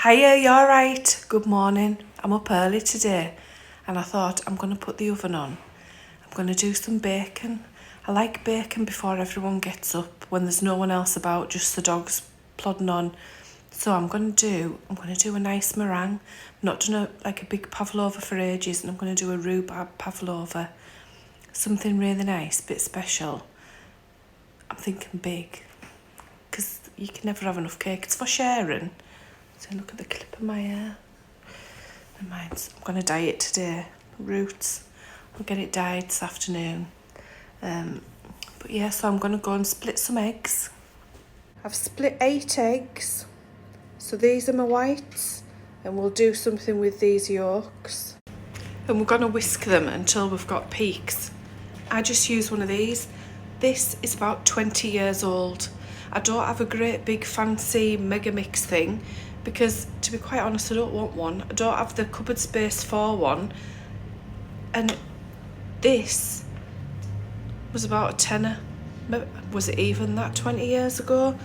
Hiya, you alright? Good morning. I'm up early today and I thought I'm going to put the oven on. I'm going to do some bacon. I like bacon before everyone gets up, when there's no one else about, just the dogs plodding on. So I'm going to do a nice meringue. I've not done a big pavlova for ages, and I'm going to do a rhubarb pavlova. Something really nice, bit special. I'm thinking big, because you can never have enough cake. It's for sharing. So look at the clip of my hair. Never mind, I'm going to dye it today. Roots. I'll get it dyed this afternoon. But yeah, so I'm going to go and split some eggs. I've split 8 eggs. So these are my whites. And we'll do something with these yolks. And we're going to whisk them until we've got peaks. I just use one of these. This is about 20 years old. I don't have a great big fancy mega mix thing, because to be quite honest, I don't want one. I don't have the cupboard space for one. And this was about a tenner. Was it even that 20 years ago?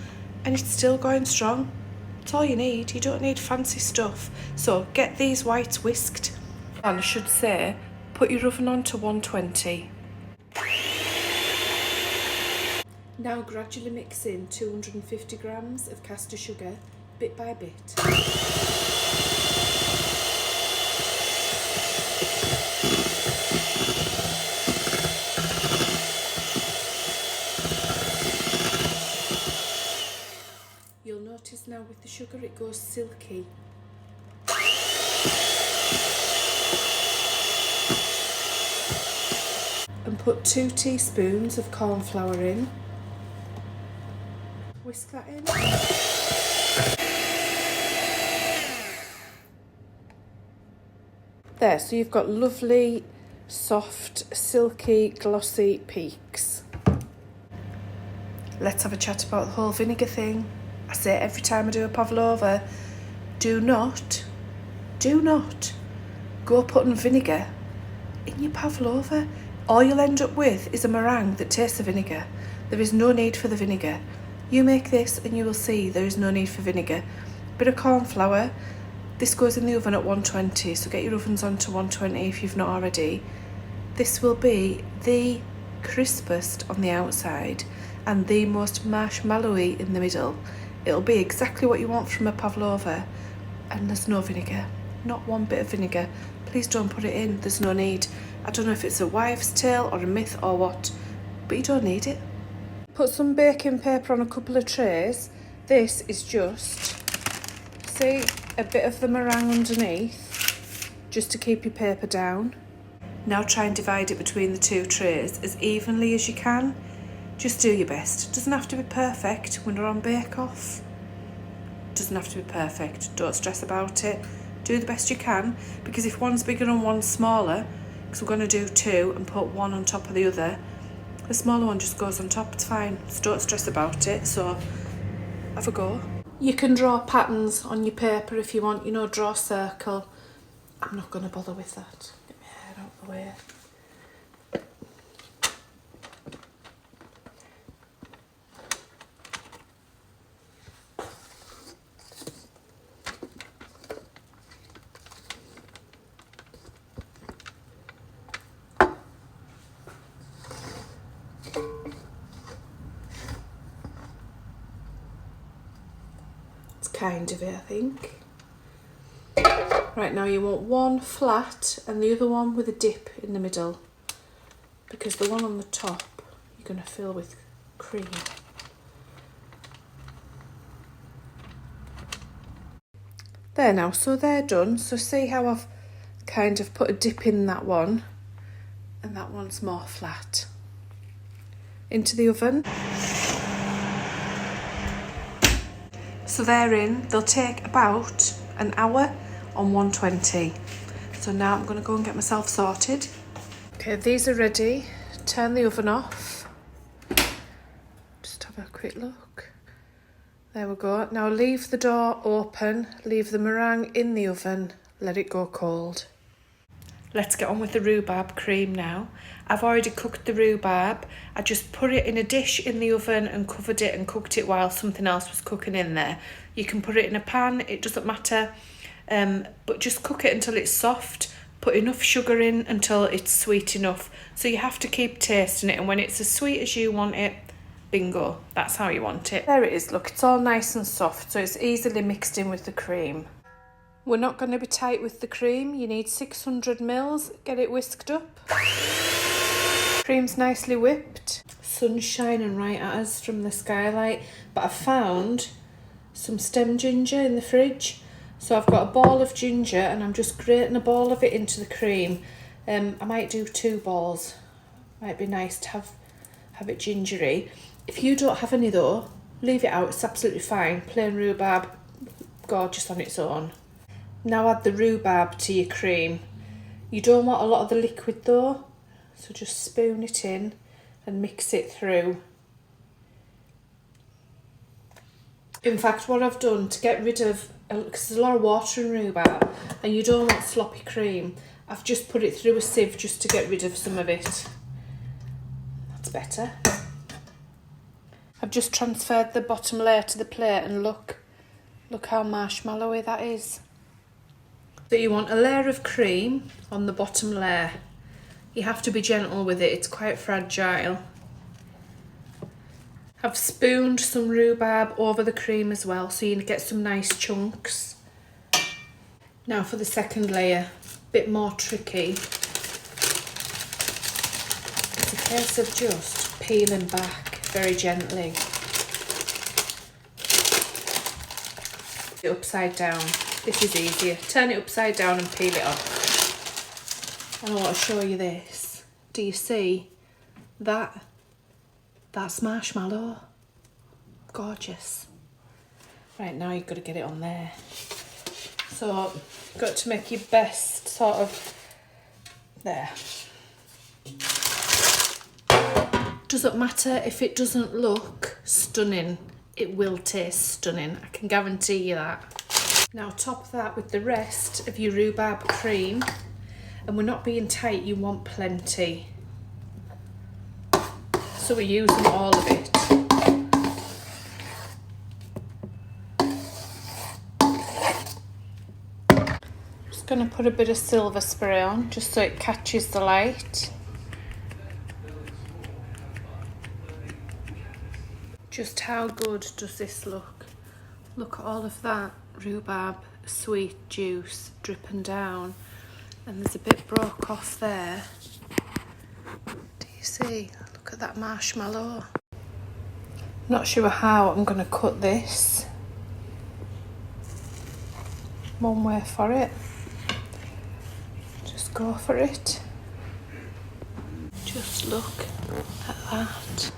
And it's still going strong. It's all you need. You don't need fancy stuff. So get these whites whisked. And I should say, put your oven on to 120. Now gradually mix in 250 grams of caster sugar, bit by bit. You'll notice now with the sugar it goes silky. And put 2 teaspoons of corn flour in. Whisk that in. There, so you've got lovely, soft, silky, glossy peaks. Let's have a chat about the whole vinegar thing. I say it every time I do a pavlova. Do not go putting vinegar in your pavlova. All you'll end up with is a meringue that tastes of vinegar. There is no need for the vinegar. You make this and you will see there is no need for vinegar. Bit of corn flour. This goes in the oven at 120, so get your ovens on to 120 if you've not already. This will be the crispest on the outside and the most marshmallowy in the middle. It'll be exactly what you want from a pavlova, and there's no vinegar. Not one bit of vinegar. Please don't put it in, there's no need. I don't know if it's a wives' tale or a myth or what, but you don't need it. Put some baking paper on a couple of trays. This is just, see, a bit of the meringue underneath, just to keep your paper down. Now try and divide it between the 2 trays as evenly as you can. Just do your best. It doesn't have to be perfect when we're on Bake Off. It doesn't have to be perfect. Don't stress about it. Do the best you can, because if one's bigger and one's smaller, because we're going to do 2 and put one on top of the other, the smaller one just goes on top, it's fine. So don't stress about it, so have a go. You can draw patterns on your paper if you want, draw a circle. I'm not going to bother with that. Get my hair out the way. Kind of it, I think. Right, now you want one flat and the other one with a dip in the middle, because the one on the top you're going to fill with cream. There now, so they're done. So see how I've kind of put a dip in that one, and that one's more flat. Into the oven. So they're in. They'll take about an hour on 120. So now I'm going to go and get myself sorted. Okay, these are ready. Turn the oven off. Just have a quick look. There we go. Now leave the door open. Leave the meringue in the oven. Let it go cold. Let's get on with the rhubarb cream now. I've already cooked the rhubarb. I just put it in a dish in the oven and covered it and cooked it while something else was cooking in there. You can put it in a pan, it doesn't matter, but just cook it until it's soft. Put enough sugar in until it's sweet enough. So you have to keep tasting it, and when it's as sweet as you want it, bingo, that's how you want it. There it is, look, it's all nice and soft, so it's easily mixed in with the cream. We're not going to be tight with the cream. You need 600 mils. Get it whisked up. Cream's nicely whipped. Sun's shining right at us from the skylight. But I found some stem ginger in the fridge. So I've got a ball of ginger and I'm just grating a ball of it into the cream. I might do 2 balls. Might be nice to have it gingery. If you don't have any though, leave it out. It's absolutely fine. Plain rhubarb, gorgeous on its own. Now add the rhubarb to your cream. You don't want a lot of the liquid though, so just spoon it in and mix it through. In fact, what I've done to get rid of, because there's a lot of water in rhubarb and you don't want sloppy cream, I've just put it through a sieve just to get rid of some of it. That's better. I've just transferred the bottom layer to the plate and look how marshmallowy that is. So you want a layer of cream on the bottom layer. You have to be gentle with it, it's quite fragile. I've spooned some rhubarb over the cream as well, so you can get some nice chunks. Now for the second layer, a bit more tricky. It's a case of just peeling back very gently. Upside down. This is easier. Turn it upside down and peel it off. And I want to show you this. Do you see that? That's marshmallow. Gorgeous. Right, now you've got to get it on there. So, got to make your best sort of there. Doesn't matter if it doesn't look stunning. It will taste stunning. I can guarantee you that. Now top that with the rest of your rhubarb cream, and we're not being tight, you want plenty. So we're using all of it. Just going to put a bit of silver spray on just so it catches the light. Just how good does this look? Look at all of that rhubarb sweet juice dripping down, and there's a bit broke off there. Do you see? Look at that marshmallow. Not sure how I'm going to cut this. One way for it. Just go for it. Just look at that.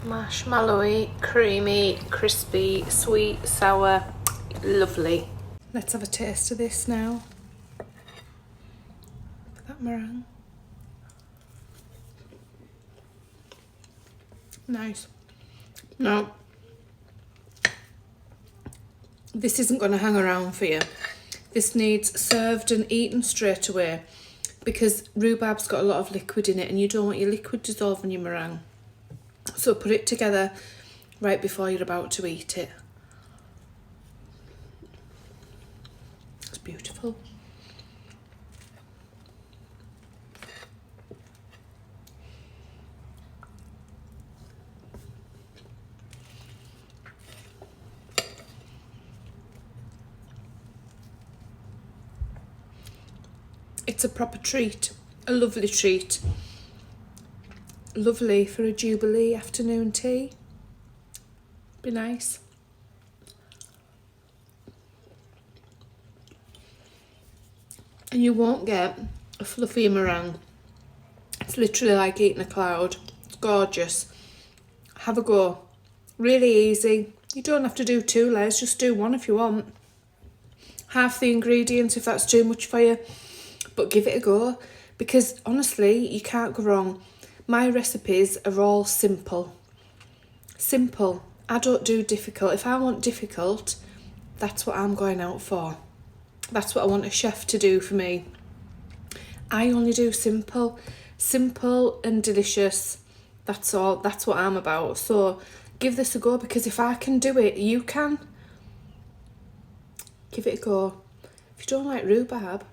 Marshmallowy, creamy, crispy, sweet, sour, lovely. Let's have a taste of this now. Look at that meringue. Nice. No, this isn't going to hang around for you. This needs served and eaten straight away, because rhubarb's got a lot of liquid in it and you don't want your liquid dissolving your meringue. So put it together right before you're about to eat it. It's beautiful. It's a proper treat, a lovely treat. Lovely for a Jubilee afternoon tea. Be nice. And you won't get a fluffy meringue. It's literally like eating a cloud. It's gorgeous. Have a go. Really easy. You don't have to do 2 layers, just do 1 if you want. Half the ingredients if that's too much for you. But give it a go, because honestly, you can't go wrong. My recipes are all simple. Simple. I don't do difficult. If I want difficult, that's what I'm going out for. That's what I want a chef to do for me. I only do simple and delicious. That's all. That's what I'm about. So give this a go, because if I can do it, you can. Give it a go. If you don't like rhubarb,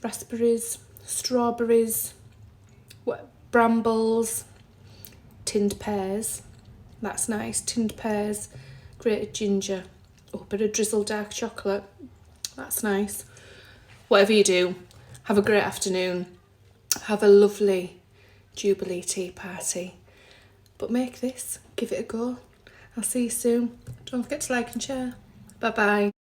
raspberries, strawberries, brambles, tinned pears. That's nice. Tinned pears, grated ginger. Oh, a bit of drizzled dark chocolate. That's nice. Whatever you do, have a great afternoon. Have a lovely Jubilee tea party. But make this. Give it a go. I'll see you soon. Don't forget to like and share. Bye bye.